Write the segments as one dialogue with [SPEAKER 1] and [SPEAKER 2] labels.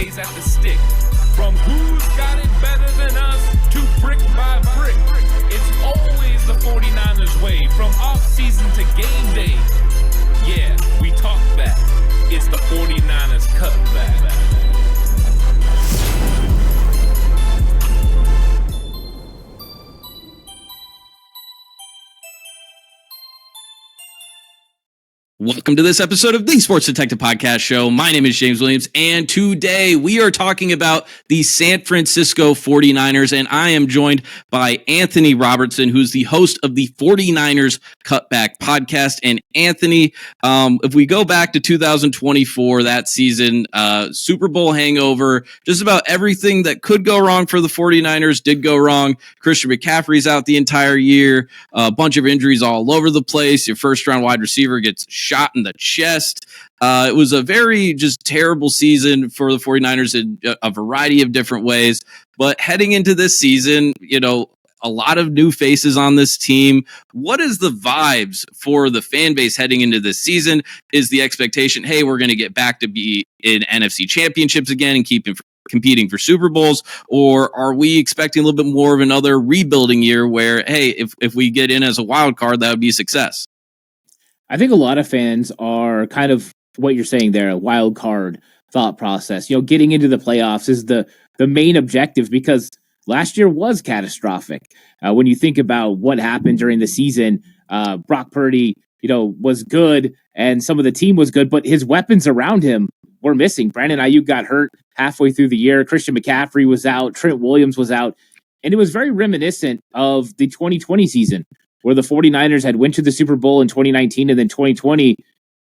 [SPEAKER 1] days at the stick. From who's got it better than us to brick by brick. It's always the 49ers way, from off-season to game day. Yeah, we talk back. It's the 49ers Cutback.
[SPEAKER 2] Welcome to this episode of the Sports Detective Podcast Show. My name is James Williams, and today we are talking about the San Francisco 49ers, and I am joined by Anthony Robertson, who's the host of the 49ers Cutback podcast. And Anthony, if we go back to 2024, that season, Super Bowl hangover, just about everything that could go wrong for the 49ers did go wrong. Christian McCaffrey's out the entire year, a bunch of injuries all over the place. Your first-round wide receiver gets shot in the chest. It was a very just terrible season for the 49ers in a variety of different ways. But heading into this season, you know, a lot of new faces on this team. What is the vibes for the fan base heading into this season? Is the expectation, hey, we're going to get back to be in NFC championships again and competing for Super Bowls? Or are we expecting a little bit more of another rebuilding year where, hey, if we get in as a wild card, that would be a success?
[SPEAKER 3] I think a lot of fans are kind of what you're saying there, a wild card thought process. You know, getting into the playoffs is the main objective because last year was catastrophic. When you think about what happened during the season, Brock Purdy, you know, was good and some of the team was good, but his weapons around him were missing. Brandon Ayuk got hurt halfway through the year. Christian McCaffrey was out. Trent Williams was out. And it was very reminiscent of the 2020 season, where the 49ers had went to the Super Bowl in 2019 and then 2020,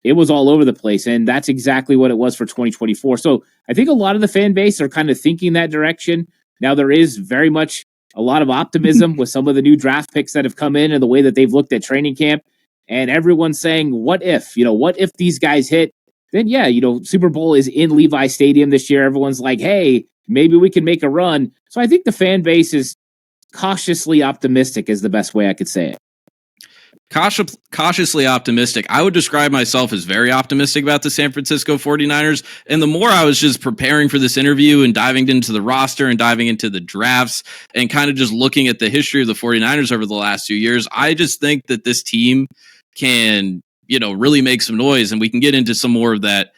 [SPEAKER 3] it was all over the place. And that's exactly what it was for 2024. So I think a lot of the fan base are kind of thinking that direction. Now, there is very much a lot of optimism with some of the new draft picks that have come in and the way that they've looked at training camp. And everyone's saying, what if these guys hit? Then, yeah, Super Bowl is in Levi Stadium this year. Everyone's like, hey, maybe we can make a run. So I think the fan base is cautiously optimistic is the best way I could say it.
[SPEAKER 2] Cautiously optimistic. I would describe myself as very optimistic about the San Francisco 49ers. And the more I was just preparing for this interview and diving into the roster and diving into the drafts and kind of just looking at the history of the 49ers over the last 2 years, I just think that this team can, really make some noise, and we can get into some more of that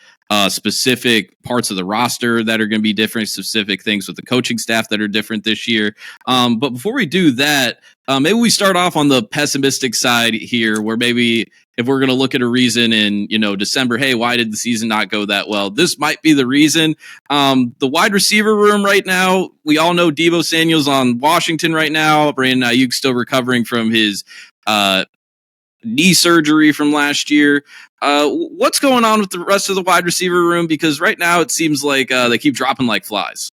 [SPEAKER 2] specific parts of the roster that are going to be different, specific things with the coaching staff that are different this year. But before we do that, maybe we start off on the pessimistic side here, where maybe if we're going to look at a reason in, December, hey, why did the season not go that well? This might be the reason. The wide receiver room right now, we all know Deebo Samuel's on Washington right now. Brandon Ayuk's still recovering from his knee surgery from last year. What's going on with the rest of the wide receiver room? Because right now it seems like they keep dropping like flies.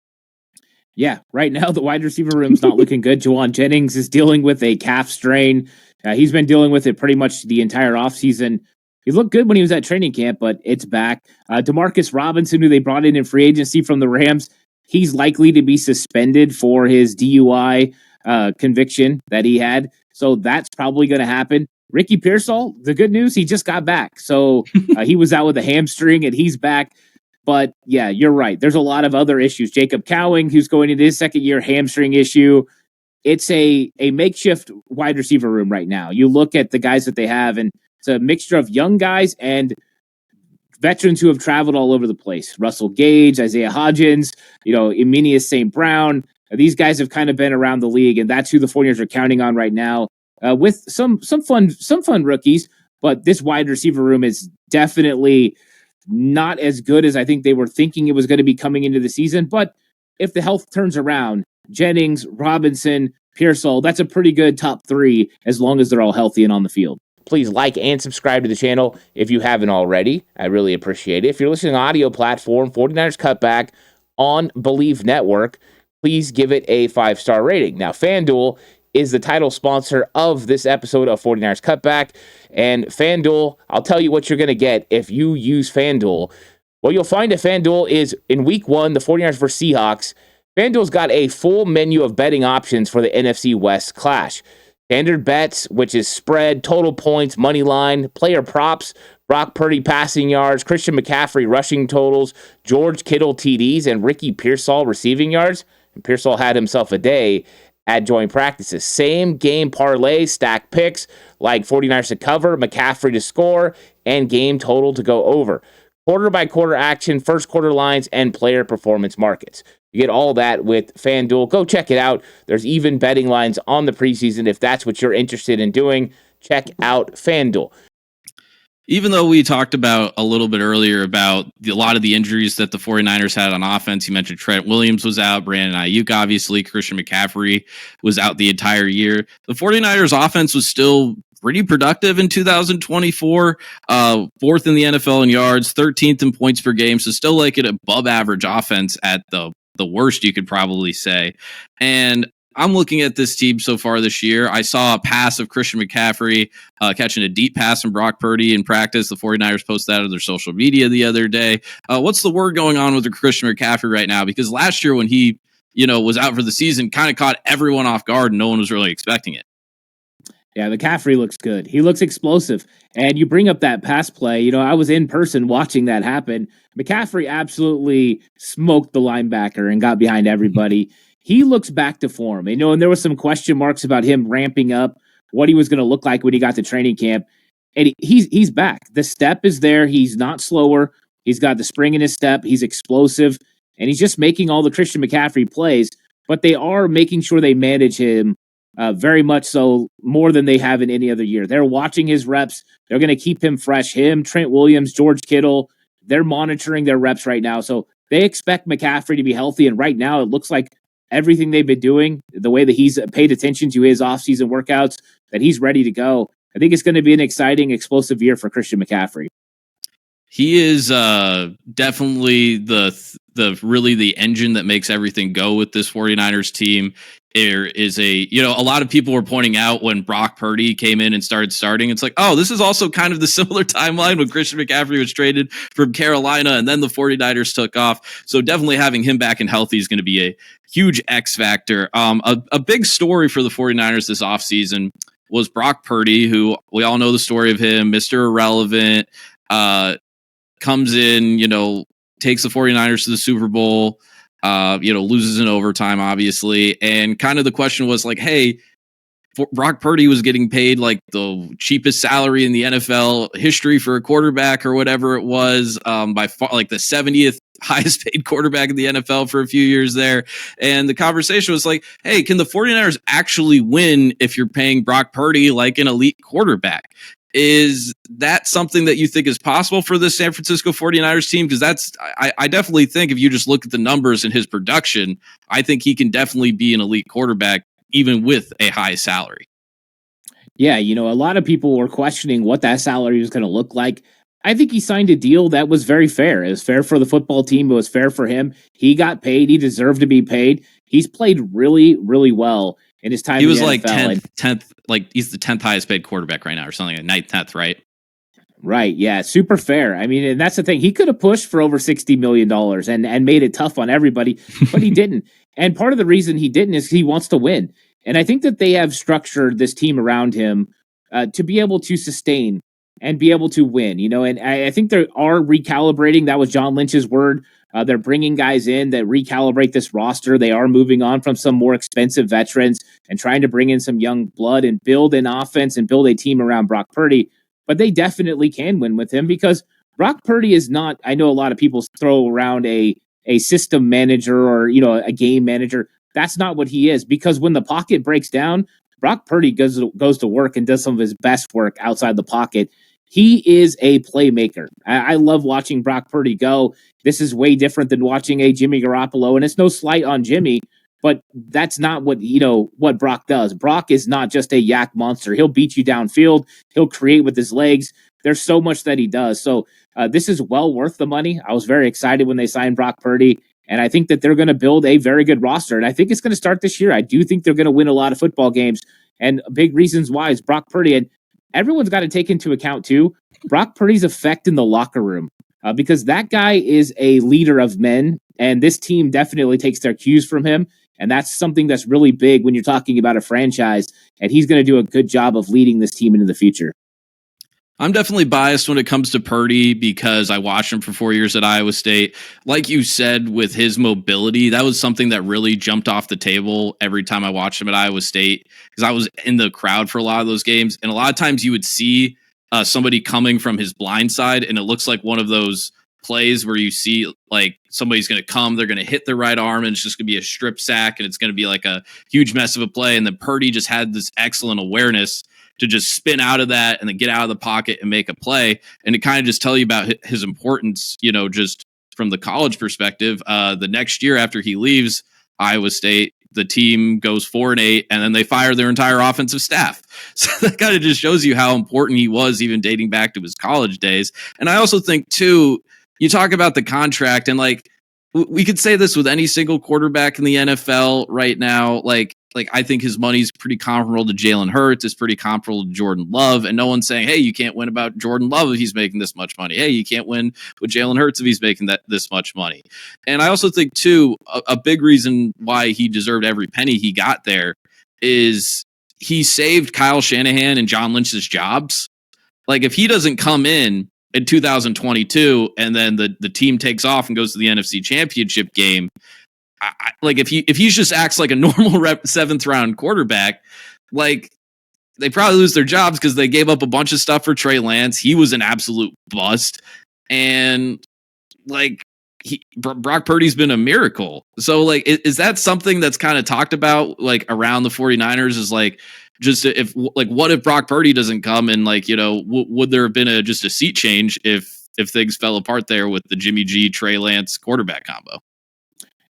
[SPEAKER 3] Yeah, right now the wide receiver room's not looking good. Juwan Jennings is dealing with a calf strain. He's been dealing with it pretty much the entire offseason. He looked good when he was at training camp, but it's back. Demarcus Robinson, who they brought in free agency from the Rams, he's likely to be suspended for his DUI conviction that he had. So that's probably going to happen. Ricky Pearsall, the good news, he just got back. So he was out with a hamstring and he's back. But yeah, you're right. There's a lot of other issues. Jacob Cowing, who's going into his second year, hamstring issue. It's a makeshift wide receiver room right now. You look at the guys that they have, and it's a mixture of young guys and veterans who have traveled all over the place. Russell Gage, Isaiah Hodgins, Eminius St. Brown. These guys have kind of been around the league, and that's who the 49ers are counting on right now. With some fun rookies, but this wide receiver room is definitely not as good as I think they were thinking it was going to be coming into the season. But if the health turns around, Jennings, Robinson, Pearsall, that's a pretty good top three as long as they're all healthy and on the field. Please like and subscribe to the channel if you haven't already. I really appreciate it. If you're listening on audio platform, 49ers Cutback on Believe Network, please give it a 5-star rating. Now, FanDuel is the title sponsor of this episode of 49ers Cutback. And FanDuel, I'll tell you what you're going to get if you use FanDuel. What you'll find at FanDuel is in week 1, the 49ers versus Seahawks, FanDuel's got a full menu of betting options for the NFC West clash. Standard bets, which is spread, total points, money line, player props, Brock Purdy passing yards, Christian McCaffrey rushing totals, George Kittle TDs, and Ricky Pearsall receiving yards. And Pearsall had himself a day at joint practices. Same game parlay, stack picks like 49ers to cover, McCaffrey to score, and game total to go over. Quarter by quarter action, first quarter lines, and player performance markets. You get all that with FanDuel. Go check it out. There's even betting lines on the preseason if that's what you're interested in doing. Check out FanDuel.
[SPEAKER 2] Even though we talked about a little bit earlier about a lot of the injuries that the 49ers had on offense, you mentioned Trent Williams was out, Brandon Ayuk, obviously, Christian McCaffrey was out the entire year. The 49ers offense was still pretty productive in 2024, fourth in the NFL in yards, 13th in points per game. So still like an above average offense at the worst, you could probably say. And I'm looking at this team so far this year. I saw a pass of Christian McCaffrey catching a deep pass from Brock Purdy in practice. The 49ers posted that on their social media the other day. What's the word going on with Christian McCaffrey right now? Because last year when he, was out for the season, kind of caught everyone off guard and no one was really expecting it.
[SPEAKER 3] Yeah, McCaffrey looks good. He looks explosive. And you bring up that pass play. I was in person watching that happen. McCaffrey absolutely smoked the linebacker and got behind everybody. He looks back to form. And there was some question marks about him ramping up, what he was going to look like when he got to training camp. And he's back. The step is there. He's not slower. He's got the spring in his step. He's explosive. And he's just making all the Christian McCaffrey plays. But they are making sure they manage him very much so, more than they have in any other year. They're watching his reps. They're going to keep him fresh. Him, Trent Williams, George Kittle, they're monitoring their reps right now. So they expect McCaffrey to be healthy. And right now, it looks like everything they've been doing, the way that he's paid attention to his offseason workouts, that he's ready to go. I think it's going to be an exciting, explosive year for Christian McCaffrey.
[SPEAKER 2] He is definitely the engine that makes everything go with this 49ers team. There is a lot of people were pointing out when Brock Purdy came in and started starting. It's like, oh, this is also kind of the similar timeline when Christian McCaffrey was traded from Carolina and then the 49ers took off. So definitely having him back and healthy is going to be a huge X factor. A big story for the 49ers this offseason was Brock Purdy, who we all know the story of him, Mr. Irrelevant, comes in, takes the 49ers to the Super Bowl, loses in overtime, obviously. And kind of the question was like, hey, Brock Purdy was getting paid like the cheapest salary in the NFL history for a quarterback or whatever it was, by far, like the 70th highest paid quarterback in the NFL for a few years there. And the conversation was like, hey, can the 49ers actually win if you're paying Brock Purdy like an elite quarterback? Is that something that you think is possible for the San Francisco 49ers team? Because I definitely think if you just look at the numbers and his production, I think he can definitely be an elite quarterback, even with a high salary.
[SPEAKER 3] Yeah, a lot of people were questioning what that salary was going to look like. I think he signed a deal that was very fair. It was fair for the football team. It was fair for him. He got paid. He deserved to be paid. He's played really, really well in his time.
[SPEAKER 2] He was like
[SPEAKER 3] NFL.
[SPEAKER 2] 10th, like he's the 10th highest paid quarterback right now or something, like 9th, 10th, right?
[SPEAKER 3] Right. Yeah. Super fair. I mean, and that's the thing. He could have pushed for over $60 million and made it tough on everybody, but he didn't. And part of the reason he didn't is he wants to win. And I think that they have structured this team around him to be able to sustain and be able to win, and I think they are recalibrating. That was John Lynch's word. They're bringing guys in that recalibrate this roster. They are moving on from some more expensive veterans and trying to bring in some young blood and build an offense and build a team around Brock Purdy. But they definitely can win with him because Brock Purdy is not, I know a lot of people throw around a system manager or, a game manager. That's not what he is, because when the pocket breaks down, Brock Purdy goes to work and does some of his best work outside the pocket. He is a playmaker. I love watching Brock Purdy go. This is way different than watching a Jimmy Garoppolo, and it's no slight on Jimmy, but that's not what Brock does. Brock is not just a yak monster. He'll beat you downfield. He'll create with his legs. There's so much that he does. So this is well worth the money. I was very excited when they signed Brock Purdy, and I think that they're going to build a very good roster, and I think it's going to start this year. I do think they're going to win a lot of football games, and big reasons why is Brock Purdy. And everyone's got to take into account, too, Brock Purdy's effect in the locker room, because that guy is a leader of men, and this team definitely takes their cues from him. And that's something that's really big when you're talking about a franchise, and he's going to do a good job of leading this team into the future.
[SPEAKER 2] I'm definitely biased when it comes to Purdy because I watched him for 4 years at Iowa State. Like you said, with his mobility, that was something that really jumped off the table every time I watched him at Iowa State because I was in the crowd for a lot of those games. And a lot of times you would see somebody coming from his blind side, and it looks like one of those plays where you see like somebody's going to come, they're going to hit their right arm, and it's just going to be a strip sack, and it's going to be like a huge mess of a play. And then Purdy just had this excellent awareness to just spin out of that and then get out of the pocket and make a play. And it kind of just tell you about his importance, just from the college perspective. The next year after he leaves Iowa State, the team goes 4-8, and then they fire their entire offensive staff. So that kind of just shows you how important he was, even dating back to his college days. And I also think too, you talk about the contract, and like we could say this with any single quarterback in the NFL right now. Like I think his money's pretty comparable to Jalen Hurts. It's pretty comparable to Jordan Love. And no one's saying, hey, you can't win about Jordan Love if he's making this much money. Hey, you can't win with Jalen Hurts if he's making this much money. And I also think, too, a big reason why he deserved every penny he got there is he saved Kyle Shanahan and John Lynch's jobs. Like, if he doesn't come in 2022 and then the team takes off and goes to the NFC Championship game, like if he just acts like a normal seventh round quarterback, like they probably lose their jobs because they gave up a bunch of stuff for Trey Lance. He was an absolute bust, and like Brock Purdy's been a miracle. So like, is that something that's kind of talked about like around the 49ers? Is like, just if like, what if Brock Purdy doesn't come, and like, would there have been just a seat change if things fell apart there with the Jimmy G Trey Lance quarterback combo?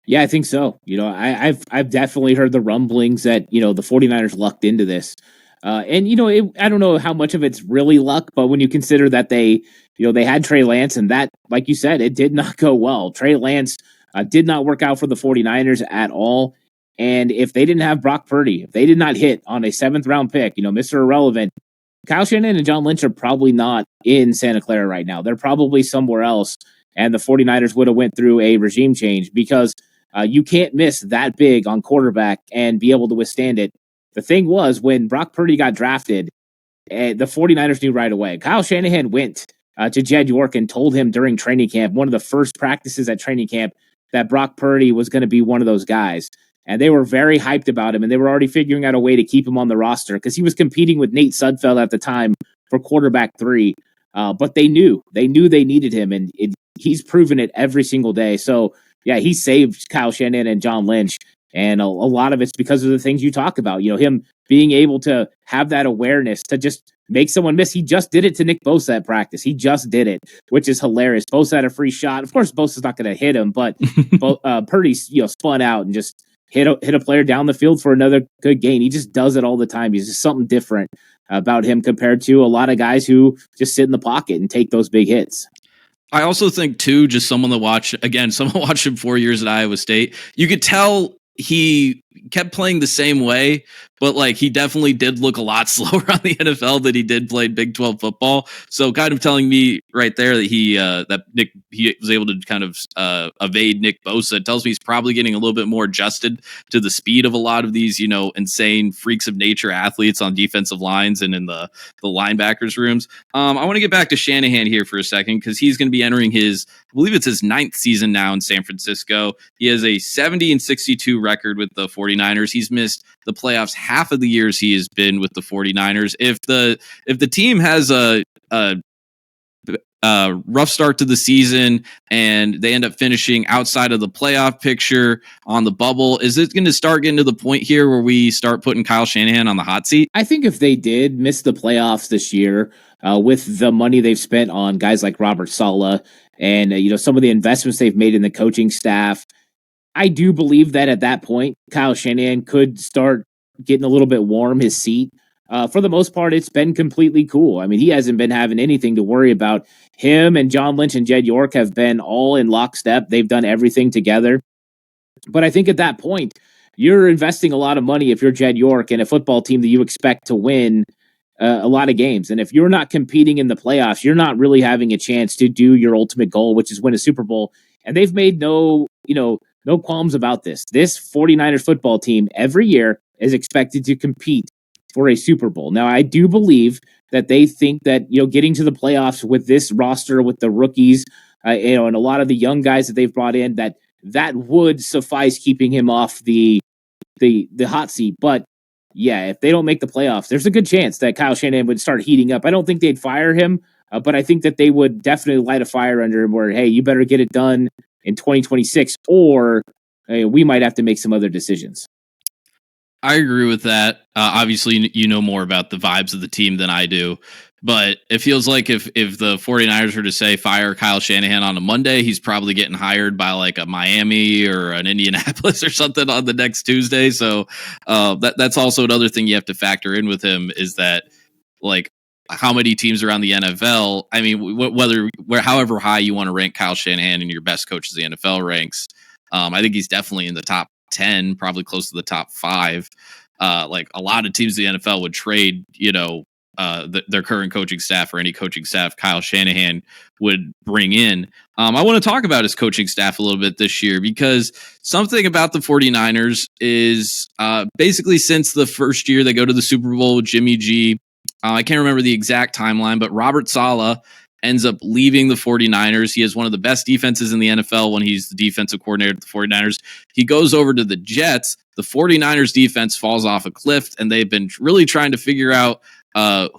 [SPEAKER 3] Yeah, I think so. I've definitely heard the rumblings that, the 49ers lucked into this. And I don't know how much of it's really luck, but when you consider that they had Trey Lance, and that, like you said, it did not go well. Trey Lance did not work out for the 49ers at all. And if they didn't have Brock Purdy, if they did not hit on a 7th round pick, Mr. Irrelevant, Kyle Shanahan and John Lynch are probably not in Santa Clara right now. They're probably somewhere else. And the 49ers would have went through a regime change because you can't miss that big on quarterback and be able to withstand it. The thing was, when Brock Purdy got drafted, the 49ers knew right away. Kyle Shanahan went to Jed York and told him during training camp, one of the first practices at training camp, that Brock Purdy was going to be one of those guys. And they were very hyped about him, and they were already figuring out a way to keep him on the roster because he was competing with Nate Sudfeld at the time for quarterback 3. But they knew they needed him, and he's proven it every single day. So, yeah, he saved Kyle Shanahan and John Lynch, and a lot of it's because of the things you talk about. Him being able to have that awareness to just make someone miss. He just did it to Nick Bosa at practice. He just did it, which is hilarious. Bosa had a free shot. Of course, Bosa's not going to hit him, but Purdy, spun out and just hit a player down the field for another good gain. He just does it all the time. He's just something different about him compared to a lot of guys who just sit in the pocket and take those big hits.
[SPEAKER 2] I also think too, just someone watched him 4 years at Iowa State. You could tell he kept playing the same way, but like he definitely did look a lot slower on the NFL than he did play Big 12 football. So kind of telling me right there that he was able to kind of evade Nick Bosa. It tells me he's probably getting a little bit more adjusted to the speed of a lot of these, insane freaks of nature athletes on defensive lines and in the linebackers rooms. I want to get back to Shanahan here for a second because he's going to be entering I believe it's his 9th season now in San Francisco. He has a 70-62 record with the 49ers. He's missed the playoffs half of the years he has been with the 49ers. If the team has a rough start to the season and they end up finishing outside of the playoff picture on the bubble, is it going to start getting to the point here where we start putting Kyle Shanahan on the hot seat?
[SPEAKER 3] I think if they did miss the playoffs this year, with the money they've spent on guys like Robert Saleh and some of the investments they've made in the coaching staff, I do believe that at that point, Kyle Shanahan could start getting a little bit warm his seat. For the most part, it's been completely cool. I mean, he hasn't been having anything to worry about. Him and John Lynch and Jed York have been all in lockstep. They've done everything together. But I think at that point, you're investing a lot of money if you're Jed York and a football team that you expect to win a lot of games. And if you're not competing in the playoffs, you're not really having a chance to do your ultimate goal, which is win a Super Bowl And they've made no qualms about this. This 49ers football team every year is expected to compete for a Super Bowl. Now, I do believe that they think that, getting to the playoffs with this roster, with the rookies, and a lot of the young guys that they've brought in, that would suffice keeping him off the hot seat. But yeah, if they don't make the playoffs, there's a good chance that Kyle Shanahan would start heating up. I don't think they'd fire him, but I think that they would definitely light a fire under him where, hey, you better get it done in 2026, or we might have to make some other decisions.
[SPEAKER 2] I agree with that. Obviously, you know more about the vibes of the team than I do, but it feels like if the 49ers were to say fire Kyle Shanahan on a Monday, he's probably getting hired by like a Miami or an Indianapolis or something on the next Tuesday. So that's also another thing you have to factor in with him is that, like, how many teams around the NFL, I mean, however high you want to rank Kyle Shanahan in your best coaches the NFL ranks, I think he's definitely in the top 10, probably close to the top 5. Like a lot of teams in the NFL would trade, their current coaching staff or any coaching staff Kyle Shanahan would bring in. I want to talk about his coaching staff a little bit this year because something about the 49ers is basically since the first year they go to the Super Bowl with Jimmy G. I can't remember the exact timeline, but Robert Saleh ends up leaving the 49ers. He has one of the best defenses in the NFL when he's the defensive coordinator of the 49ers. He goes over to the Jets. The 49ers defense falls off a cliff, and they've been really trying to figure out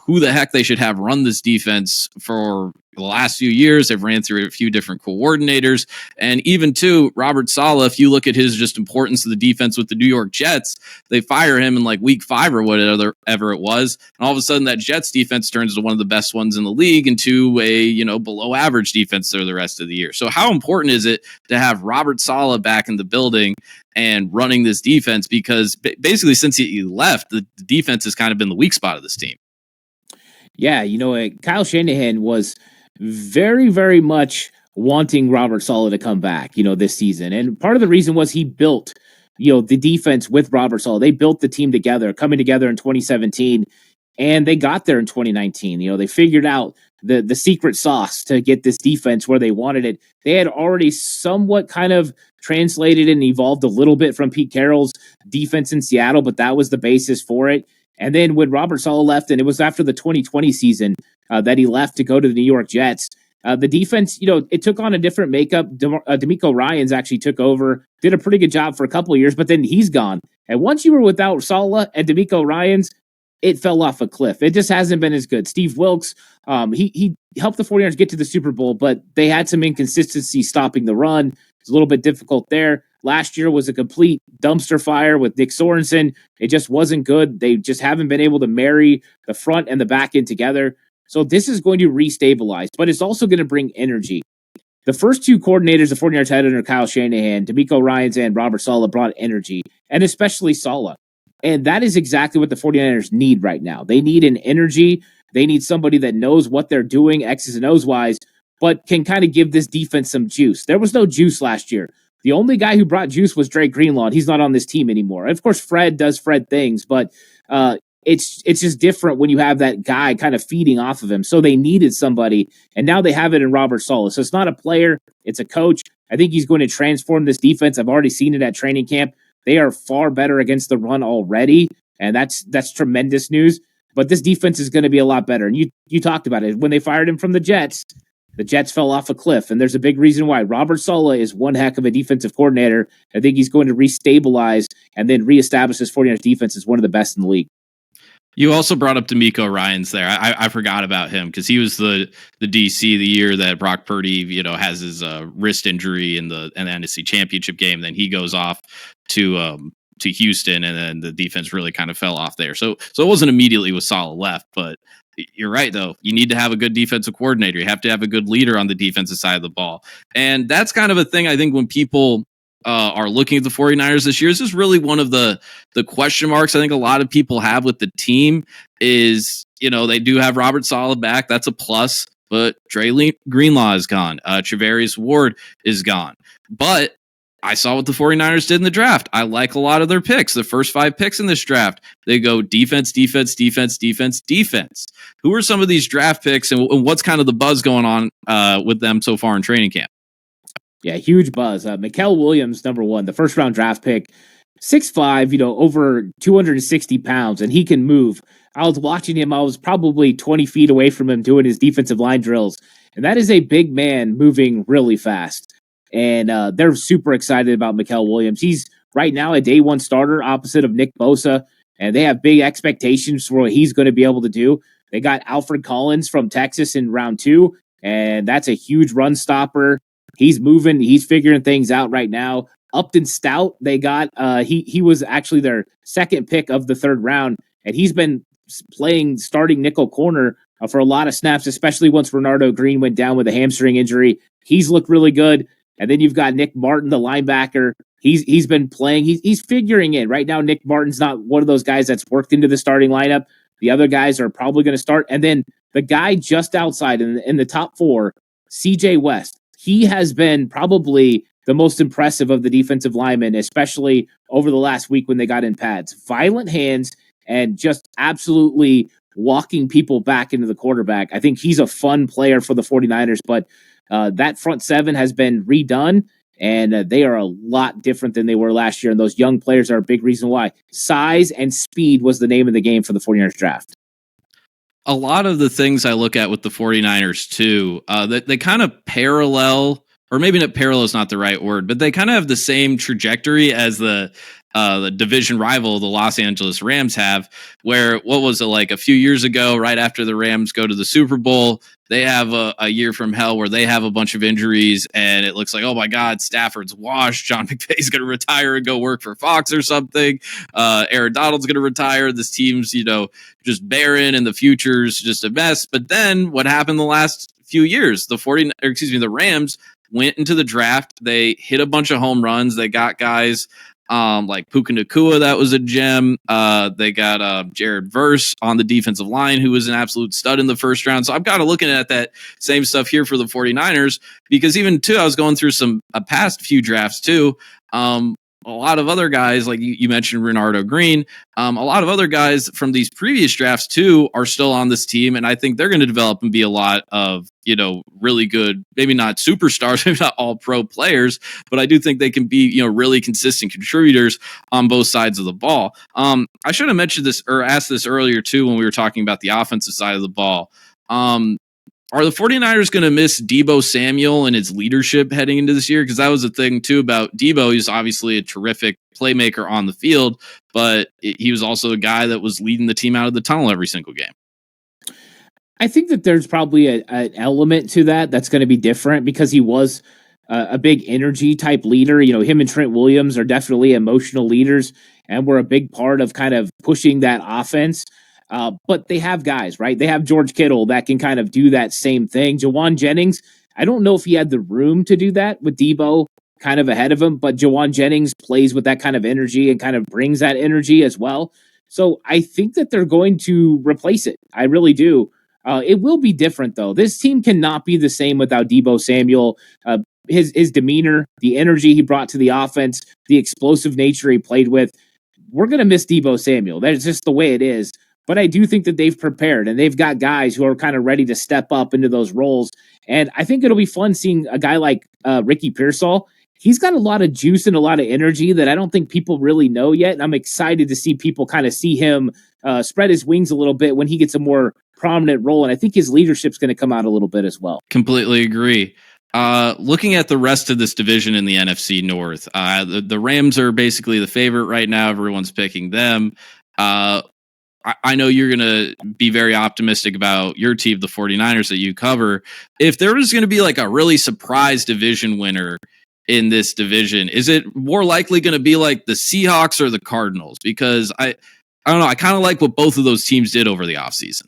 [SPEAKER 2] who the heck they should have run this defense for the last few years. They've ran through a few different coordinators. And even too, Robert Saleh, if you look at his just importance of the defense with the New York Jets, they fire him in like week 5 or whatever it was. And all of a sudden that Jets defense turns into one of the best ones in the league into a, below average defense for the rest of the year. So how important is it to have Robert Saleh back in the building and running this defense? Because basically since he left, the defense has kind of been the weak spot of this team.
[SPEAKER 3] Yeah, Kyle Shanahan was very, very much wanting Robert Saleh to come back, this season. And part of the reason was he built, the defense with Robert Saleh. They built the team together, coming together in 2017, and they got there in 2019. They figured out the secret sauce to get this defense where they wanted it. They had already somewhat kind of translated and evolved a little bit from Pete Carroll's defense in Seattle, but that was the basis for it. And then when Robert Saleh left, and it was after the 2020 season that he left to go to the New York Jets, the defense, it took on a different makeup. DeMeco Ryans actually took over, did a pretty good job for a couple of years, but then he's gone. And once you were without Saleh and DeMeco Ryans, it fell off a cliff. It just hasn't been as good. Steve Wilkes, he helped the 49ers get to the Super Bowl, but they had some inconsistency stopping the run. It's a little bit difficult there. Last year was a complete dumpster fire with Nick Sorensen. It just wasn't good. They just haven't been able to marry the front and the back end together. So this is going to restabilize, but it's also going to bring energy. The first 2 coordinators the 49ers had under Kyle Shanahan, DeMeco Ryans and Robert Saleh, brought energy, and especially Saleh. And that is exactly what the 49ers need right now. They need an energy. They need somebody that knows what they're doing, X's and O's wise, but can kind of give this defense some juice. There was no juice last year. The only guy who brought juice was Drake Greenlaw. He's not on this team anymore. Of course, Fred does Fred things, but it's just different when you have that guy kind of feeding off of him. So they needed somebody, and now they have it in Robert Saleh. So it's not a player, it's a coach. I think he's going to transform this defense. I've already seen it at training camp. They are far better against the run already, and that's tremendous news. But this defense is going to be a lot better. And you talked about it. When they fired him from the Jets fell off a cliff, and there's a big reason why. Robert Saleh is one heck of a defensive coordinator. I think he's going to restabilize and then reestablish this 49ers defense as one of the best in the league.
[SPEAKER 2] You also brought up DeMeco Ryans there. I forgot about him because he was the DC the year that Brock Purdy, has his wrist injury in the NFC Championship game. Then he goes off to Houston, and then the defense really kind of fell off there. So it wasn't immediately with Saleh left, but you're right, though. You need to have a good defensive coordinator. You have to have a good leader on the defensive side of the ball. And that's kind of a thing I think when people are looking at the 49ers this year. This is really one of the question marks I think a lot of people have with the team is, they do have Robert Saleh back. That's a plus. But Dre Greenlaw is gone. Travarius Ward is gone. But I saw what the 49ers did in the draft. I like a lot of their picks. The first 5 picks in this draft, they go defense, defense, defense, defense, defense. Who are some of these draft picks, and what's kind of the buzz going on with them so far in training camp?
[SPEAKER 3] Yeah, huge buzz. Mikael Williams, number one, the first round draft pick, 6'5", over 260 pounds, and he can move. I was watching him. I was probably 20 feet away from him doing his defensive line drills. And that is a big man moving really fast. And they're super excited about Mikael Williams. He's right now a day one starter opposite of Nick Bosa. And they have big expectations for what he's going to be able to do. They got Alfred Collins from Texas in round 2. And that's a huge run stopper. He's moving. He's figuring things out right now. Upton Stout, they got. He was actually their second pick of the third round. And he's been playing starting nickel corner for a lot of snaps, especially once Renardo Green went down with a hamstring injury. He's looked really good. And then you've got Nick Martin, the linebacker. He's been playing. He's figuring it. Right now, Nick Martin's not one of those guys that's worked into the starting lineup. The other guys are probably going to start. And then the guy just outside in the top 4, CJ West, he has been probably the most impressive of the defensive linemen, especially over the last week when they got in pads. Violent hands and just absolutely walking people back into the quarterback. I think he's a fun player for the 49ers, but that front 7 has been redone, and they are a lot different than they were last year, and those young players are a big reason why. Size and speed was the name of the game for the 49ers draft.
[SPEAKER 2] A lot of the things I look at with the 49ers, too, they kind of parallel, or maybe not parallel is not the right word, but they kind of have the same trajectory as the division rival, the Los Angeles Rams, have, where, what was it, like a few years ago, right after the Rams go to the Super Bowl, they have a year from hell where they have a bunch of injuries, and it looks like, oh my God, Stafford's washed. John McVay's going to retire and go work for Fox or something. Aaron Donald's going to retire. This team's, just barren, and the future's just a mess. But then what happened the last few years? The Rams went into the draft. They hit a bunch of home runs. They got guys like Puka Nacua, that was a gem. They got Jared Verse on the defensive line, who was an absolute stud in the first round. So I'm kind of looking at that same stuff here for the 49ers, because even too, I was going through some past few drafts too. A lot of other guys, like you mentioned Renardo Green, a lot of other guys from these previous drafts too are still on this team, and I think they're going to develop and be a lot of really good, maybe not superstars, maybe not all pro players, but I do think they can be really consistent contributors on both sides of the ball. I should have mentioned this or asked this earlier too when we were talking about the offensive side of the ball. Are the 49ers going to miss Deebo Samuel and his leadership heading into this year? Because that was the thing, too, about Deebo. He's obviously a terrific playmaker on the field, but he was also a guy that was leading the team out of the tunnel every single game.
[SPEAKER 3] I think that there's probably an element to that's going to be different, because he was a big energy type leader. Him and Trent Williams are definitely emotional leaders, and were a big part of kind of pushing that offense. But they have guys, right? They have George Kittle that can kind of do that same thing. Jawan Jennings, I don't know if he had the room to do that with Deebo kind of ahead of him, but Jawan Jennings plays with that kind of energy and kind of brings that energy as well. So I think that they're going to replace it. I really do. It will be different, though. This team cannot be the same without Deebo Samuel. His demeanor, the energy he brought to the offense, the explosive nature he played with. We're going to miss Deebo Samuel. That's just the way it is. But I do think that they've prepared, and they've got guys who are kind of ready to step up into those roles. And I think it'll be fun seeing a guy like Ricky Pearsall. He's got a lot of juice and a lot of energy that I don't think people really know yet. And I'm excited to see people kind of see him spread his wings a little bit when he gets a more prominent role. And I think his leadership's going to come out a little bit as well.
[SPEAKER 2] Completely agree. Looking at the rest of this division in the NFC North, the Rams are basically the favorite right now. Everyone's picking them. I know you're going to be very optimistic about your team, the 49ers that you cover. If there was going to be like a really surprise division winner in this division, is it more likely going to be like the Seahawks or the Cardinals? Because I don't know. I kind of like what both of those teams did over the offseason.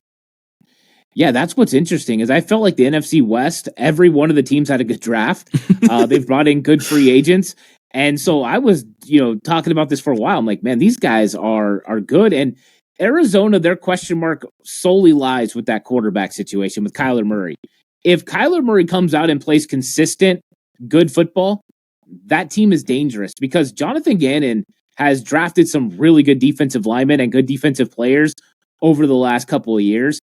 [SPEAKER 3] Yeah, that's what's interesting is I felt like the NFC West, every one of the teams had a good draft. They've brought in good free agents. And so I was, talking about this for a while. I'm like, man, these guys are good. And Arizona, their question mark solely lies with that quarterback situation with Kyler Murray. If Kyler Murray comes out and plays consistent, good football, that team is dangerous, because Jonathan Gannon has drafted some really good defensive linemen and good defensive players over the last couple of years.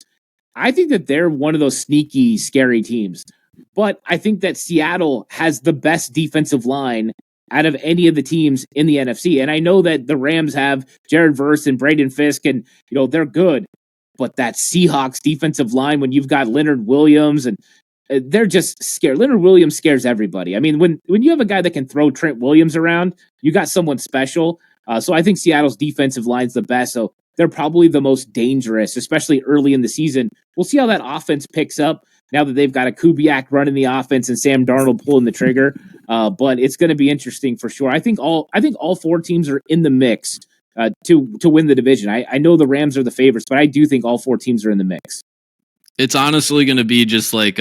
[SPEAKER 3] I think that they're one of those sneaky, scary teams. But I think that Seattle has the best defensive line out of any of the teams in the NFC. And I know that the Rams have Jared Verse and Braden Fisk, and they're good. But that Seahawks defensive line, when you've got Leonard Williams, and they're just scared. Leonard Williams scares everybody. I mean, when you have a guy that can throw Trent Williams around, you got someone special. So I think Seattle's defensive line's the best. So they're probably the most dangerous, especially early in the season. We'll see how that offense picks up now that they've got a Kubiak running the offense and Sam Darnold pulling the trigger. But it's going to be interesting for sure. I think all four teams are in the mix to win the division. I know the Rams are the favorites, but I do think all four teams are in the mix.
[SPEAKER 2] It's honestly going to be just like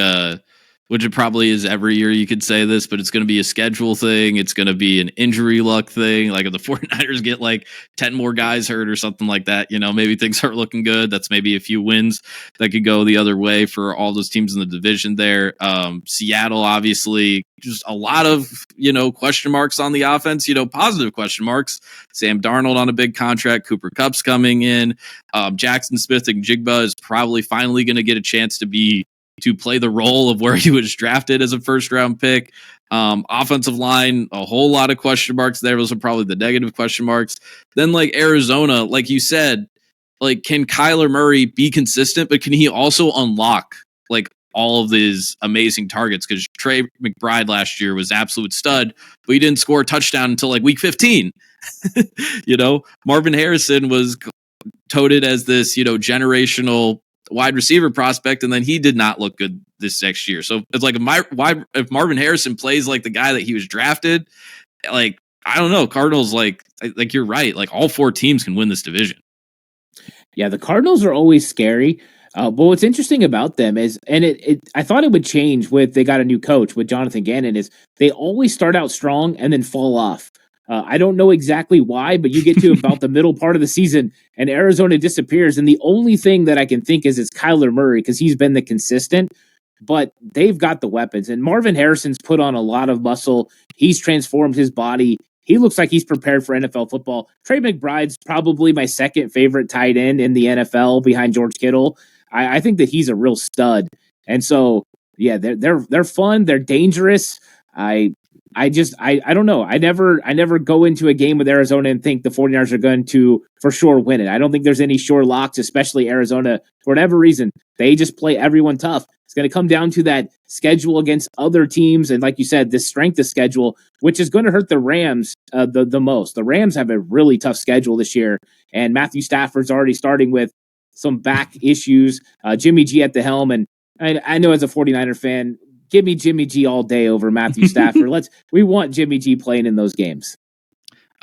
[SPEAKER 2] which it probably is every year, you could say this, but it's going to be a schedule thing. It's going to be an injury luck thing. Like if the 49ers get like 10 more guys hurt or something like that, maybe things aren't looking good. That's maybe a few wins that could go the other way for all those teams in the division there. Seattle, obviously, just a lot of, question marks on the offense, positive question marks. Sam Darnold on a big contract. Cooper Kupp's coming in. Jackson Smith and Jigba is probably finally going to get a chance to play the role of where he was drafted as a first round pick. Offensive line, a whole lot of question marks there. Those are probably the negative question marks. Then like Arizona, like you said, like can Kyler Murray be consistent, but can he also unlock like all of these amazing targets? Because Trey McBride last year was absolute stud, but he didn't score a touchdown until like week 15. Marvin Harrison was touted as this, generational wide receiver prospect, and then he did not look good this next year. So it's like if Marvin Harrison plays like the guy that he was drafted, like I don't know, Cardinals like you're right, like all four teams can win this division.
[SPEAKER 3] Yeah, the Cardinals are always scary. But what's interesting about them is, and I thought it would change with they got a new coach with Jonathan Gannon, is they always start out strong and then fall off. I don't know exactly why, but you get to about the middle part of the season and Arizona disappears. And the only thing that I can think is it's Kyler Murray because he's been the consistent, but they've got the weapons. And Marvin Harrison's put on a lot of muscle. He's transformed his body. He looks like he's prepared for NFL football. Trey McBride's probably my second favorite tight end in the NFL behind George Kittle. I think that he's a real stud. And so, yeah, they're fun. They're dangerous. I don't know. I never go into a game with Arizona and think the 49ers are going to for sure win it. I don't think there's any sure locks, especially Arizona. For whatever reason, they just play everyone tough. It's going to come down to that schedule against other teams. And like you said, this strength of schedule, which is going to hurt the Rams the most. The Rams have a really tough schedule this year. And Matthew Stafford's already starting with some back issues. Jimmy G at the helm. And I know as a 49er fan, give me Jimmy G all day over Matthew Stafford. We want Jimmy G playing in those games.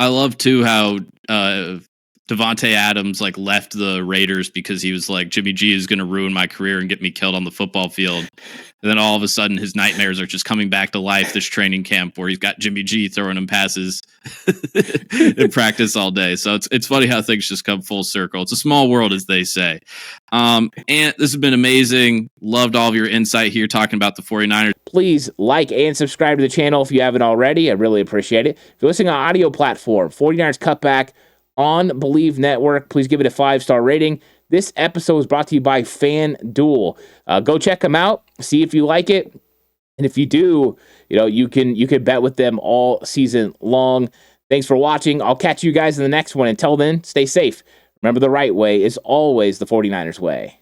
[SPEAKER 2] I love too how Devontae Adams like left the Raiders because he was like, Jimmy G is going to ruin my career and get me killed on the football field. And then all of a sudden his nightmares are just coming back to life this training camp where he's got Jimmy G throwing him passes in practice all day. So it's funny how things just come full circle. It's a small world, as they say. And this has been amazing. Loved all of your insight here talking about the 49ers.
[SPEAKER 3] Please like and subscribe to the channel if you haven't already. I really appreciate it. If you're listening on audio platform, 49ers Cutback on Believe Network, please give it a 5-star rating. This episode is brought to you by FanDuel. Go check them out, see if you like it. And if you do, you can bet with them all season long. Thanks for watching. I'll catch you guys in the next one. Until then, stay safe. Remember, the right way is always the 49ers way.